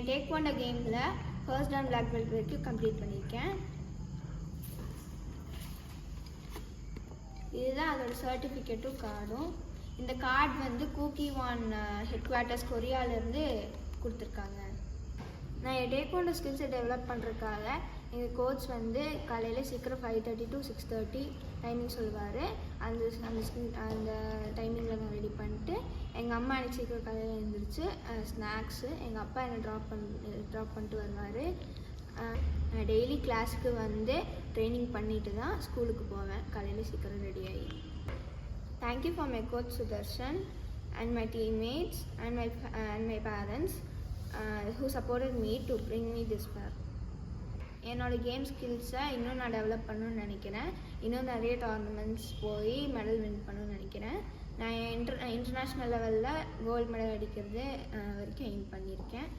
நான் டேக்வாண்டோ கேமில் first and black belt வரைக்கும் கம்ப்ளீட் பண்ணியிருக்கேன். இதுதான் அதோட சர்டிஃபிகேட்டும் கார்டும். இந்த கார்டு வந்து கூக்கிவான் ஹெட் குவார்ட்டர்ஸ் கொரியாவிலேருந்து கொடுத்துருக்காங்க. நான் என் டேக்வாண்டோ ஸ்கில்ஸை டெவலப் பண்ணுறதுக்காக எங்கள் கோச் வந்து காலையில் சீக்கிரம் 5:30 to 6:30 டைமிங் சொல்லுவார். அந்த டைமிங்கில் நான் ரெடி பண்ணிட்டு எங்கள் அம்மா எனக்கு சீக்கிரம் காலையில் எழுந்திரிச்சு ஸ்நாக்ஸு, எங்கள் அப்பா என்னை ட்ராப் பண்ணிட்டு வருவார். நான் டெய்லி கிளாஸுக்கு வந்து ட்ரைனிங் பண்ணிட்டு தான் ஸ்கூலுக்கு போவேன் காலையில் சீக்கிரம் ரெடி ஆகி. Thank you for my coach Sudarshan and my teammates and my parents who supported me to bring me this far. என்னோடய கேம் ஸ்கில்ஸை இன்னும் நான் டெவலப் பண்ணணும்னு நினைக்கிறேன். இன்னும் நிறைய டோர்னமெண்ட்ஸ் போய் மெடல் வின் பண்ணணும்னு நினைக்கிறேன். நான் இன்டர்நேஷ்னல் லெவலில் கோல்டு மெடல் அடிக்கிறது வரைக்கும் எய்ம் பண்ணியிருக்கேன்.